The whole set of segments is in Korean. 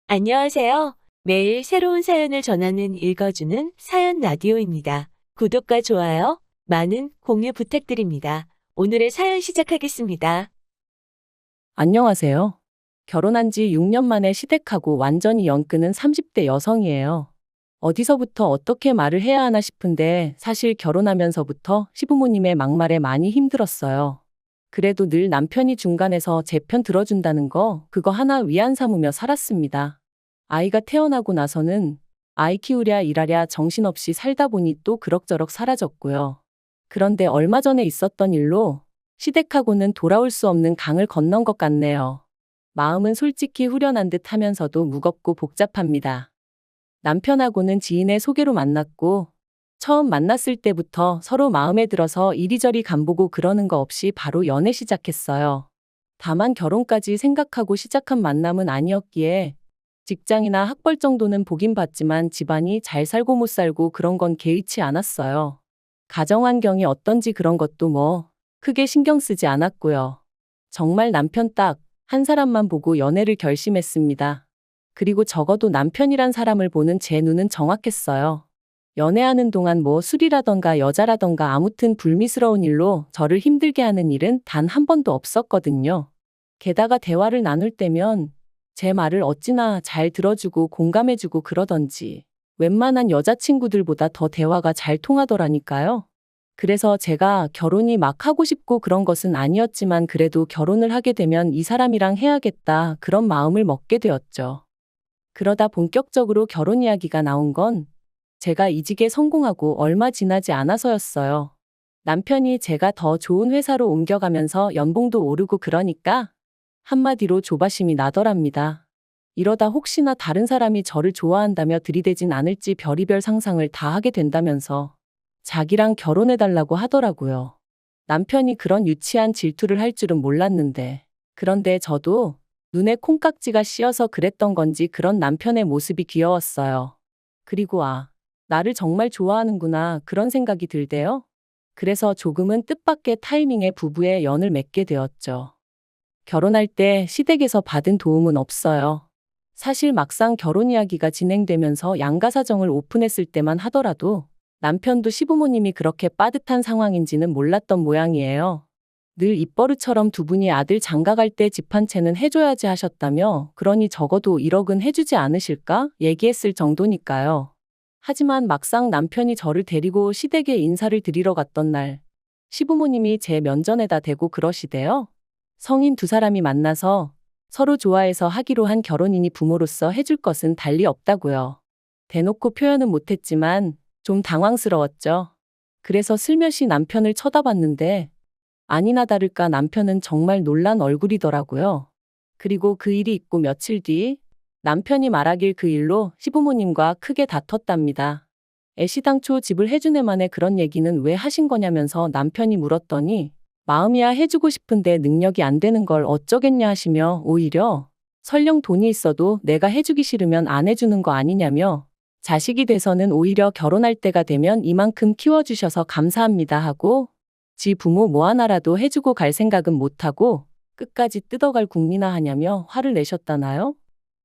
안녕하세요. 매일 새로운 사연을 전하는 읽어주는 사연 라디오입니다. 구독과 좋아요, 많은 공유 부탁드립니다. 오늘의 사연 시작하겠습니다. 안녕하세요. 결혼한 지 6년 만에 시댁하고 완전히 연 끊은 30대 여성이에요. 어디서부터 어떻게 말을 해야 하나 싶은데 사실 결혼하면서부터 시부모님의 막말에 많이 힘들었어요. 그래도 늘 남편이 중간에서 제 편 들어준다는 거, 그거 하나 위안 삼으며 살았습니다. 아이가 태어나고 나서는 아이 키우랴 일하랴 정신없이 살다 보니 또 그럭저럭 사라졌고요. 그런데 얼마 전에 있었던 일로 시댁하고는 돌아올 수 없는 강을 건넌 것 같네요. 마음은 솔직히 후련한 듯 하면서도 무겁고 복잡합니다. 남편하고는 지인의 소개로 만났고, 처음 만났을 때부터 서로 마음에 들어서 이리저리 간보고 그러는 거 없이 바로 연애 시작했어요. 다만 결혼까지 생각하고 시작한 만남은 아니었기에, 직장이나 학벌 정도는 보긴 봤지만 집안이 잘 살고 못 살고 그런 건 개의치 않았어요. 가정 환경이 어떤지 그런 것도 크게 신경 쓰지 않았고요. 정말 남편 딱 한 사람만 보고 연애를 결심했습니다. 그리고 적어도 남편이란 사람을 보는 제 눈은 정확했어요. 연애하는 동안 술이라던가 여자라던가 아무튼 불미스러운 일로 저를 힘들게 하는 일은 단 한 번도 없었거든요. 게다가 대화를 나눌 때면 제 말을 어찌나 잘 들어주고 공감해주고 그러던지 웬만한 여자친구들보다 더 대화가 잘 통하더라니까요. 그래서 제가 결혼이 막 하고 싶고 그런 것은 아니었지만 그래도 결혼을 하게 되면 이 사람이랑 해야겠다 그런 마음을 먹게 되었죠. 그러다 본격적으로 결혼 이야기가 나온 건 제가 이직에 성공하고 얼마 지나지 않아서였어요. 남편이 제가 더 좋은 회사로 옮겨가면서 연봉도 오르고 그러니까 한마디로 조바심이 나더랍니다. 이러다 혹시나 다른 사람이 저를 좋아한다며 들이대진 않을지 별의별 상상을 다 하게 된다면서 자기랑 결혼해달라고 하더라고요. 남편이 그런 유치한 질투를 할 줄은 몰랐는데. 그런데 저도 눈에 콩깍지가 씌어서 그랬던 건지 그런 남편의 모습이 귀여웠어요. 그리고 나를 정말 좋아하는구나 그런 생각이 들대요. 그래서 조금은 뜻밖의 타이밍에 부부의 연을 맺게 되었죠. 결혼할 때 시댁에서 받은 도움은 없어요. 사실 막상 결혼 이야기가 진행되면서 양가사정을 오픈했을 때만 하더라도 남편도 시부모님이 그렇게 빠듯한 상황인지는 몰랐던 모양이에요. 늘 입버릇처럼 두 분이 아들 장가갈 때 집 한 채는 해줘야지 하셨다며 그러니 적어도 1억은 해주지 않으실까 얘기했을 정도니까요. 하지만 막상 남편이 저를 데리고 시댁에 인사를 드리러 갔던 날 시부모님이 제 면전에다 대고 그러시대요. 성인 두 사람이 만나서 서로 좋아해서 하기로 한 결혼이니 부모로서 해줄 것은 달리 없다고요. 대놓고 표현은 못했지만 좀 당황스러웠죠. 그래서 슬며시 남편을 쳐다봤는데 아니나 다를까 남편은 정말 놀란 얼굴이더라고요. 그리고 그 일이 있고 며칠 뒤 남편이 말하길 그 일로 시부모님과 크게 다퉜답니다. 애시당초 집을 해준 애만에 그런 얘기는 왜 하신 거냐면서 남편이 물었더니 마음이야 해주고 싶은데 능력이 안 되는 걸 어쩌겠냐 하시며 오히려 설령 돈이 있어도 내가 해주기 싫으면 안 해주는 거 아니냐며 자식이 돼서는 오히려 결혼할 때가 되면 이만큼 키워주셔서 감사합니다 하고 지 부모 뭐 하나라도 해주고 갈 생각은 못하고 끝까지 뜯어갈 궁리나 하냐며 화를 내셨다나요?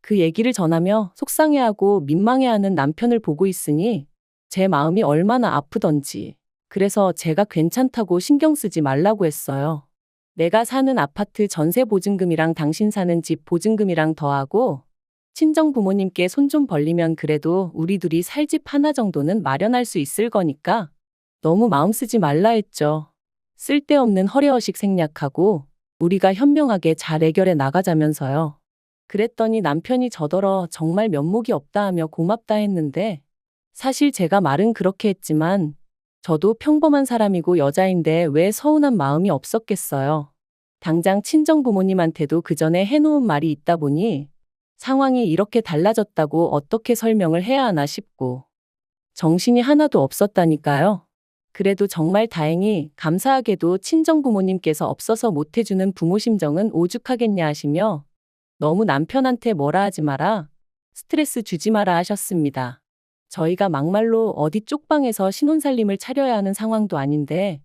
그 얘기를 전하며 속상해하고 민망해하는 남편을 보고 있으니 제 마음이 얼마나 아프던지 그래서 제가 괜찮다고 신경 쓰지 말라고 했어요. 내가 사는 아파트 전세 보증금이랑 당신 사는 집 보증금이랑 더하고 친정 부모님께 손 좀 벌리면 그래도 우리 둘이 살 집 하나 정도는 마련할 수 있을 거니까 너무 마음 쓰지 말라 했죠. 쓸데없는 허례허식 생략하고 우리가 현명하게 잘 해결해 나가자면서요. 그랬더니 남편이 저더러 정말 면목이 없다 하며 고맙다 했는데 사실 제가 말은 그렇게 했지만 저도 평범한 사람이고 여자인데 왜 서운한 마음이 없었겠어요. 당장 친정 부모님한테도 그 전에 해놓은 말이 있다 보니 상황이 이렇게 달라졌다고 어떻게 설명을 해야 하나 싶고 정신이 하나도 없었다니까요. 그래도 정말 다행히 감사하게도 친정 부모님께서 없어서 못해주는 부모 심정은 오죽하겠냐 하시며 너무 남편한테 뭐라 하지 마라, 스트레스 주지 마라 하셨습니다. 저희가 막말로 어디 쪽방에서 신혼살림을 차려야 하는 상황도 아닌데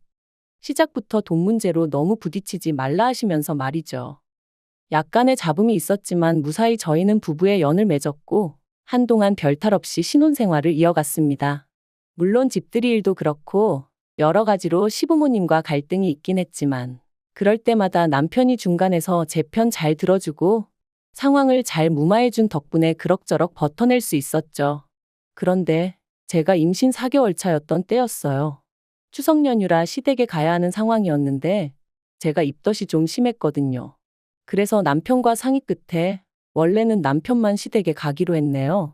시작부터 돈 문제로 너무 부딪히지 말라 하시면서 말이죠. 약간의 잡음이 있었지만 무사히 저희는 부부의 연을 맺었고 한동안 별탈 없이 신혼생활을 이어갔습니다. 물론 집들이 일도 그렇고 여러 가지로 시부모님과 갈등이 있긴 했지만 그럴 때마다 남편이 중간에서 제 편 잘 들어주고 상황을 잘 무마해준 덕분에 그럭저럭 버텨낼 수 있었죠. 그런데 제가 임신 4개월 차였던 때였어요. 추석 연휴라 시댁에 가야 하는 상황이었는데 제가 입덧이 좀 심했거든요. 그래서 남편과 상의 끝에 원래는 남편만 시댁에 가기로 했네요.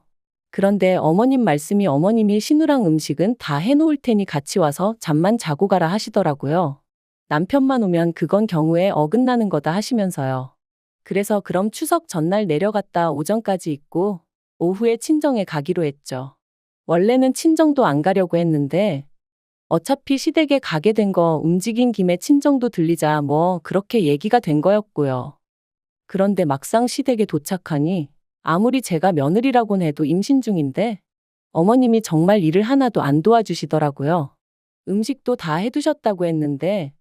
그런데 어머님 말씀이 어머님이 시누랑 음식은 다 해놓을 테니 같이 와서 잠만 자고 가라 하시더라고요. 남편만 오면 그건 경우에 어긋나는 거다 하시면서요. 그래서 그럼 추석 전날 내려갔다 오전까지 있고 오후에 친정에 가기로 했죠. 원래는 친정도 안 가려고 했는데 어차피 시댁에 가게 된 거 움직인 김에 친정도 들리자 뭐 그렇게 얘기가 된 거였고요. 그런데 막상 시댁에 도착하니 아무리 제가 며느리라곤 해도 임신 중인데 어머님이 정말 일을 하나도 안 도와주시더라고요. 음식도 다 해두셨다고 했는데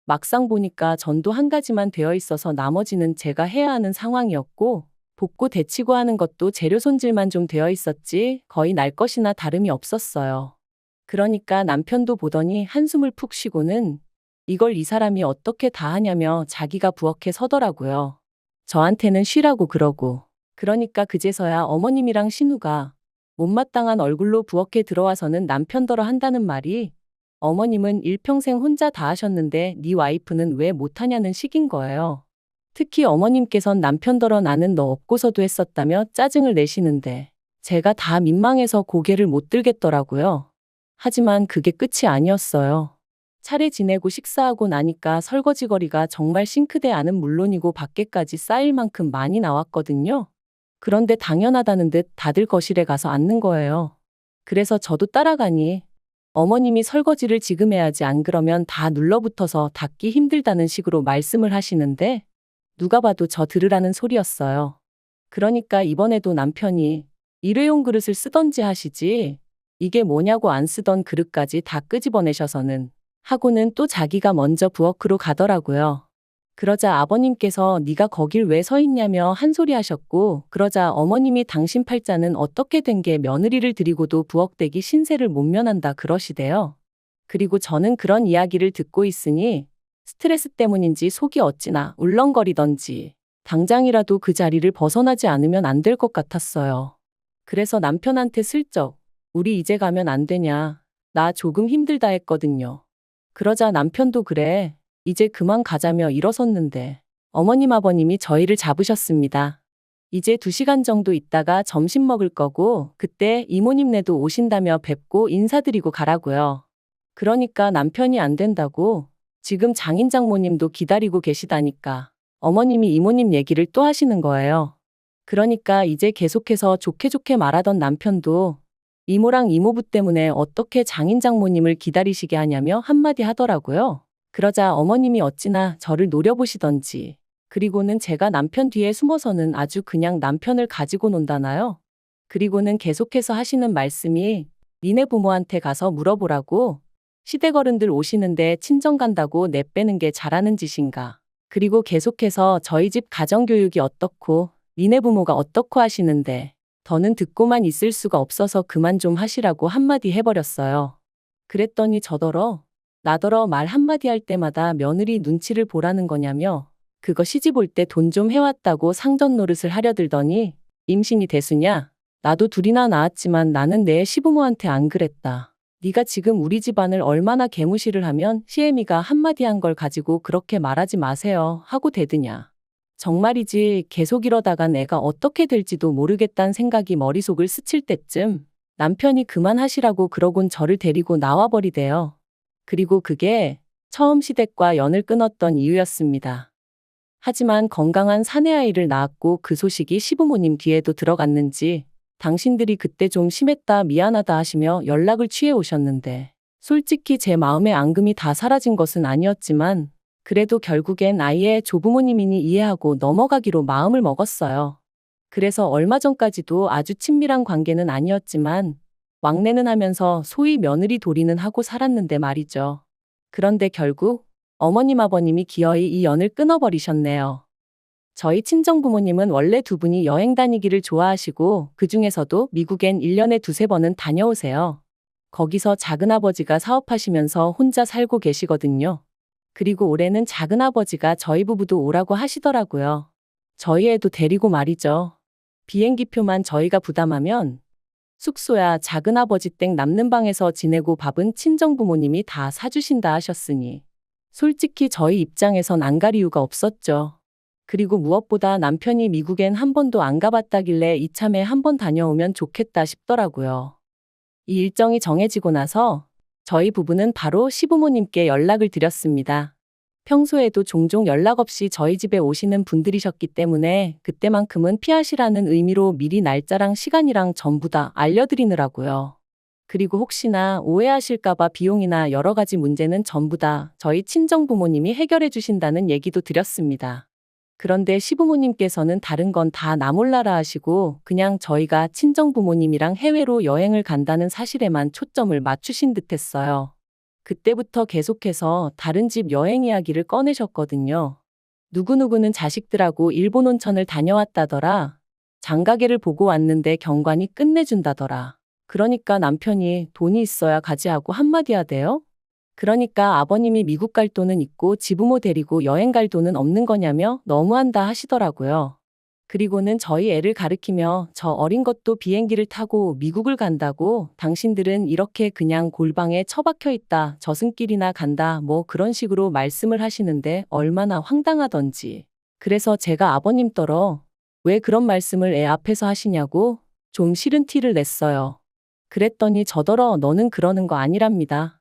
막상 보니까 전도 한 가지만 되어 있어서 나머지는 제가 해야 하는 상황이었고 볶고 데치고 하는 것도 재료 손질만 좀 되어 있었지 거의 날 것이나 다름이 없었어요. 그러니까 남편도 보더니 한숨을 푹 쉬고는 이걸 이 사람이 어떻게 다 하냐며 자기가 부엌에 서더라고요. 저한테는 쉬라고 그러고. 그러니까 그제서야 어머님이랑 신우가 못마땅한 얼굴로 부엌에 들어와서는 남편더러 한다는 말이 어머님은 일평생 혼자 다 하셨는데 네 와이프는 왜 못하냐는 식인 거예요. 특히 어머님께선 남편더러 나는 너 없고서도 했었다며 짜증을 내시는데 제가 다 민망해서 고개를 못 들겠더라고요. 하지만 그게 끝이 아니었어요. 차례 지내고 식사하고 나니까 설거지거리가 정말 싱크대 안은 물론이고 밖에까지 쌓일 만큼 많이 나왔거든요. 그런데 당연하다는 듯 다들 거실에 가서 앉는 거예요. 그래서 저도 따라가니 어머님이 설거지를 지금 해야지 안 그러면 다 눌러붙어서 닦기 힘들다는 식으로 말씀을 하시는데 누가 봐도 저 들으라는 소리였어요. 그러니까 이번에도 남편이 일회용 그릇을 쓰던지 하시지 이게 뭐냐고 안 쓰던 그릇까지 다 끄집어내셔서는 하고는 또 자기가 먼저 부엌으로 가더라고요. 그러자 아버님께서 네가 거길 왜 서 있냐며 한 소리 하셨고 그러자 어머님이 당신 팔자는 어떻게 된 게 며느리를 들이고도 부엌대기 신세를 못 면한다 그러시대요. 그리고 저는 그런 이야기를 듣고 있으니 스트레스 때문인지 속이 어찌나 울렁거리던지 당장이라도 그 자리를 벗어나지 않으면 안 될 것 같았어요. 그래서 남편한테 슬쩍 우리 이제 가면 안 되냐. 나 조금 힘들다 했거든요. 그러자 남편도 그래. 이제 그만 가자며 일어섰는데 어머님 아버님이 저희를 잡으셨습니다. 이제 2시간 정도 있다가 점심 먹을 거고 그때 이모님네도 오신다며 뵙고 인사드리고 가라고요. 그러니까 남편이 안 된다고 지금 장인 장모님도 기다리고 계시다니까 어머님이 이모님 얘기를 또 하시는 거예요. 그러니까 이제 계속해서 좋게 좋게 말하던 남편도 이모랑 이모부 때문에 어떻게 장인 장모님을 기다리시게 하냐며 한마디 하더라고요. 그러자 어머님이 어찌나 저를 노려보시던지 그리고는 제가 남편 뒤에 숨어서는 아주 그냥 남편을 가지고 논다나요? 그리고는 계속해서 하시는 말씀이 니네 부모한테 가서 물어보라고 시댁 어른들 오시는데 친정 간다고 내빼는 게 잘하는 짓인가. 그리고 계속해서 저희 집 가정교육이 어떻고 니네 부모가 어떻고 하시는데 더는 듣고만 있을 수가 없어서 그만 좀 하시라고 한마디 해버렸어요. 그랬더니 저더러 나더러 말 한마디 할 때마다 며느리 눈치를 보라는 거냐며 그거 시집 올 때 돈 좀 해왔다고 상전 노릇을 하려 들더니 임신이 대수냐? 나도 둘이나 낳았지만 나는 내 시부모한테 안 그랬다. 네가 지금 우리 집안을 얼마나 개무시를 하면 시애미가 한마디 한 걸 가지고 그렇게 말하지 마세요 하고 대드냐. 정말이지 계속 이러다가 내가 어떻게 될지도 모르겠다는 생각이 머릿속을 스칠 때쯤 남편이 그만하시라고 그러곤 저를 데리고 나와버리대요. 그리고 그게 처음 시댁과 연을 끊었던 이유였습니다. 하지만 건강한 사내아이를 낳았고 그 소식이 시부모님 귀에도 들어갔는지 당신들이 그때 좀 심했다 미안하다 하시며 연락을 취해 오셨는데 솔직히 제 마음의 앙금이 다 사라진 것은 아니었지만 그래도 결국엔 아이의 조부모님이니 이해하고 넘어가기로 마음을 먹었어요. 그래서 얼마 전까지도 아주 친밀한 관계는 아니었지만 왕래는 하면서 소위 며느리 도리는 하고 살았는데 말이죠. 그런데 결국 어머님 아버님이 기어이 이 연을 끊어버리셨네요. 저희 친정부모님은 원래 두 분이 여행 다니기를 좋아하시고 그중에서도 미국엔 1년에 두세 번은 다녀오세요. 거기서 작은아버지가 사업하시면서 혼자 살고 계시거든요. 그리고 올해는 작은아버지가 저희 부부도 오라고 하시더라고요. 저희 애도 데리고 말이죠. 비행기표만 저희가 부담하면 숙소야 작은아버지 댁 남는 방에서 지내고 밥은 친정부모님이 다 사주신다 하셨으니 솔직히 저희 입장에선 안 갈 이유가 없었죠. 그리고 무엇보다 남편이 미국엔 한 번도 안 가봤다길래 이참에 한 번 다녀오면 좋겠다 싶더라고요. 이 일정이 정해지고 나서 저희 부부는 바로 시부모님께 연락을 드렸습니다. 평소에도 종종 연락 없이 저희 집에 오시는 분들이셨기 때문에 그때만큼은 피하시라는 의미로 미리 날짜랑 시간이랑 전부 다 알려드리느라고요. 그리고 혹시나 오해하실까봐 비용이나 여러 가지 문제는 전부 다 저희 친정부모님이 해결해 주신다는 얘기도 드렸습니다. 그런데 시부모님께서는 다른 건 다 나 몰라라 하시고 그냥 저희가 친정부모님이랑 해외로 여행을 간다는 사실에만 초점을 맞추신 듯 했어요. 그때부터 계속해서 다른 집 여행 이야기를 꺼내셨거든요. 누구누구는 자식들하고 일본 온천을 다녀왔다더라. 장가게를 보고 왔는데 경관이 끝내준다더라. 그러니까 남편이 돈이 있어야 가지 하고 한마디 하대요. 그러니까 아버님이 미국 갈 돈은 있고 지부모 데리고 여행 갈 돈은 없는 거냐며 너무한다 하시더라고요. 그리고는 저희 애를 가리키며 저 어린 것도 비행기를 타고 미국을 간다고 당신들은 이렇게 그냥 골방에 처박혀 있다 저승길이나 간다 뭐 그런 식으로 말씀을 하시는데 얼마나 황당하던지. 그래서 제가 아버님 떨어 왜 그런 말씀을 애 앞에서 하시냐고 좀 싫은 티를 냈어요. 그랬더니 저더러 너는 그러는 거 아니랍니다.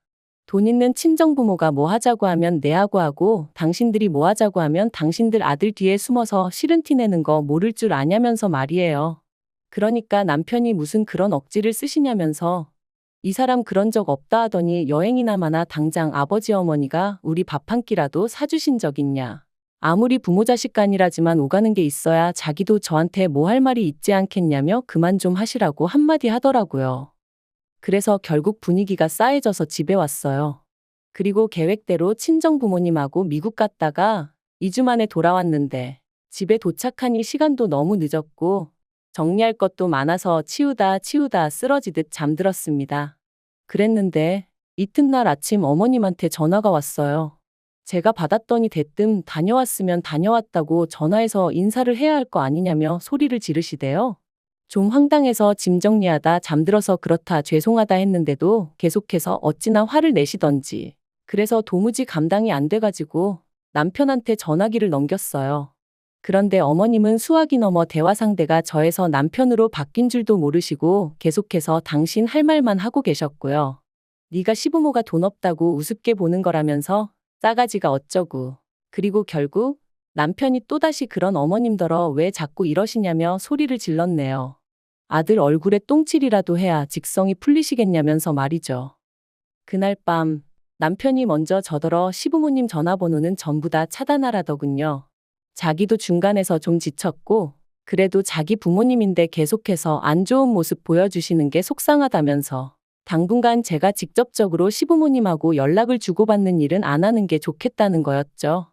돈 있는 친정부모가 뭐 하자고 하면 내하고 하고 당신들이 뭐 하자고 하면 당신들 아들 뒤에 숨어서 싫은 티 내는 거 모를 줄 아냐면서 말이에요. 그러니까 남편이 무슨 그런 억지를 쓰시냐면서 이 사람 그런 적 없다 하더니 여행이나마나 당장 아버지 어머니가 우리 밥 한 끼라도 사주신 적 있냐. 아무리 부모 자식 간이라지만 오가는 게 있어야 자기도 저한테 뭐 할 말이 있지 않겠냐며 그만 좀 하시라고 한마디 하더라고요. 그래서 결국 분위기가 싸해져서 집에 왔어요. 그리고 계획대로 친정부모님하고 미국 갔다가 2주 만에 돌아왔는데 집에 도착하니 시간도 너무 늦었고 정리할 것도 많아서 치우다 쓰러지듯 잠들었습니다. 그랬는데 이튿날 아침 어머님한테 전화가 왔어요. 제가 받았더니 대뜸 다녀왔으면 다녀왔다고 전화해서 인사를 해야 할 거 아니냐며 소리를 지르시대요. 좀 황당해서 짐 정리하다 잠들어서 그렇다 죄송하다 했는데도 계속해서 어찌나 화를 내시던지. 그래서 도무지 감당이 안 돼가지고 남편한테 전화기를 넘겼어요. 그런데 어머님은 수화기 넘어 대화 상대가 저에서 남편으로 바뀐 줄도 모르시고 계속해서 당신 할 말만 하고 계셨고요. 네가 시부모가 돈 없다고 우습게 보는 거라면서 싸가지가 어쩌고. 그리고 결국 남편이 또다시 그런 어머님더러 왜 자꾸 이러시냐며 소리를 질렀네요. 아들 얼굴에 똥칠이라도 해야 직성이 풀리시겠냐면서 말이죠. 그날 밤 남편이 먼저 저더러 시부모님 전화번호는 전부 다 차단하라더군요. 자기도 중간에서 좀 지쳤고 그래도 자기 부모님인데 계속해서 안 좋은 모습 보여주시는 게 속상하다면서 당분간 제가 직접적으로 시부모님하고 연락을 주고받는 일은 안 하는 게 좋겠다는 거였죠.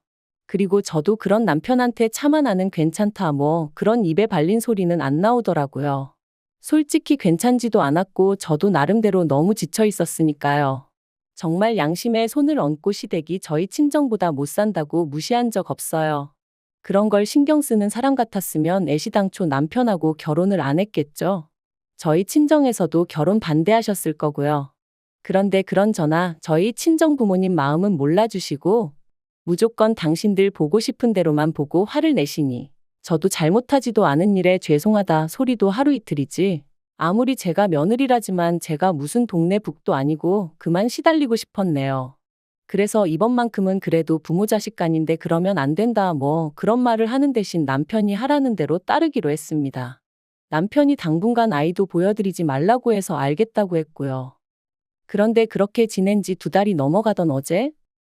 그리고 저도 그런 남편한테 차마 나는 괜찮다 뭐 그런 입에 발린 소리는 안 나오더라고요. 솔직히 괜찮지도 않았고 저도 나름대로 너무 지쳐 있었으니까요. 정말 양심에 손을 얹고 시댁이 저희 친정보다 못 산다고 무시한 적 없어요. 그런 걸 신경 쓰는 사람 같았으면 애시당초 남편하고 결혼을 안 했겠죠. 저희 친정에서도 결혼 반대하셨을 거고요. 그런데 그런저나 저희 친정부모님 마음은 몰라주시고 무조건 당신들 보고 싶은 대로만 보고 화를 내시니 저도 잘못하지도 않은 일에 죄송하다 소리도 하루 이틀이지. 아무리 제가 며느리라지만 제가 무슨 동네 북도 아니고 그만 시달리고 싶었네요. 그래서 이번만큼은 그래도 부모 자식 간인데 그러면 안 된다 뭐 그런 말을 하는 대신 남편이 하라는 대로 따르기로 했습니다. 남편이 당분간 아이도 보여드리지 말라고 해서 알겠다고 했고요. 그런데 그렇게 지낸 지 2달이 넘어가던 어제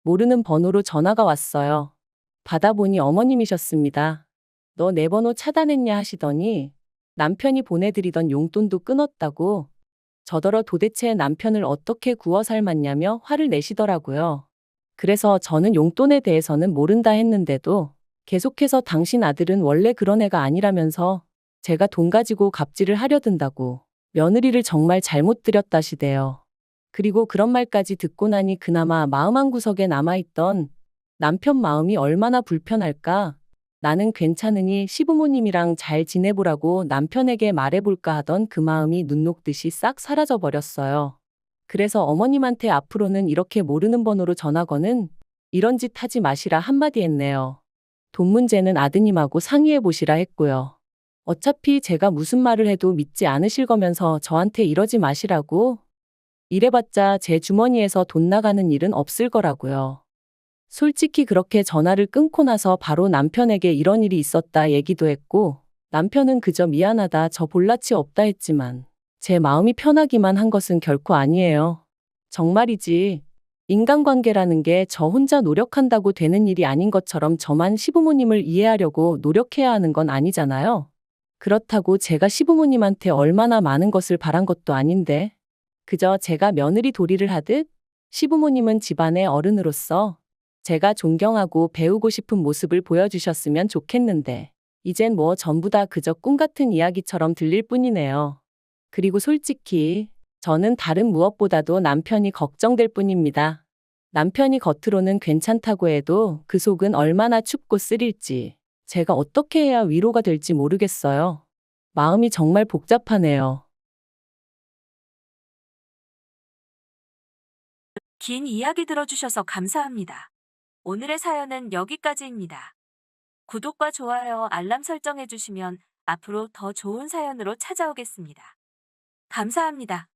모르는 번호로 전화가 왔어요. 받아보니 어머님이셨습니다. 너 내 번호 차단했냐 하시더니 남편이 보내드리던 용돈도 끊었다고 저더러 도대체 남편을 어떻게 구워 삶았냐며 화를 내시더라고요. 그래서 저는 용돈에 대해서는 모른다 했는데도 계속해서 당신 아들은 원래 그런 애가 아니라면서 제가 돈 가지고 갑질을 하려 든다고 며느리를 정말 잘못 들였다시대요. 그리고 그런 말까지 듣고 나니 그나마 마음 한구석에 남아있던 남편 마음이 얼마나 불편할까. 나는 괜찮으니 시부모님이랑 잘 지내보라고 남편에게 말해볼까 하던 그 마음이 눈 녹듯이 싹 사라져 버렸어요. 그래서 어머님한테 앞으로는 이렇게 모르는 번호로 전화거는 이런 짓 하지 마시라 한마디 했네요. 돈 문제는 아드님하고 상의해 보시라 했고요. 어차피 제가 무슨 말을 해도 믿지 않으실 거면서 저한테 이러지 마시라고. 이래봤자 제 주머니에서 돈 나가는 일은 없을 거라고요. 솔직히 그렇게 전화를 끊고 나서 바로 남편에게 이런 일이 있었다 얘기도 했고, 남편은 그저 미안하다 저 볼라치 없다 했지만 제 마음이 편하기만 한 것은 결코 아니에요. 정말이지. 인간관계라는 게 저 혼자 노력한다고 되는 일이 아닌 것처럼 저만 시부모님을 이해하려고 노력해야 하는 건 아니잖아요. 그렇다고 제가 시부모님한테 얼마나 많은 것을 바란 것도 아닌데, 그저 제가 며느리 도리를 하듯 시부모님은 집안의 어른으로서 제가 존경하고 배우고 싶은 모습을 보여주셨으면 좋겠는데, 이젠 뭐 전부 다 그저 꿈 같은 이야기처럼 들릴 뿐이네요. 그리고 솔직히 저는 다른 무엇보다도 남편이 걱정될 뿐입니다. 남편이 겉으로는 괜찮다고 해도 그 속은 얼마나 춥고 쓰릴지 제가 어떻게 해야 위로가 될지 모르겠어요. 마음이 정말 복잡하네요. 긴 이야기 들어주셔서 감사합니다. 오늘의 사연은 여기까지입니다. 구독과 좋아요, 알람 설정해주시면 앞으로 더 좋은 사연으로 찾아오겠습니다. 감사합니다.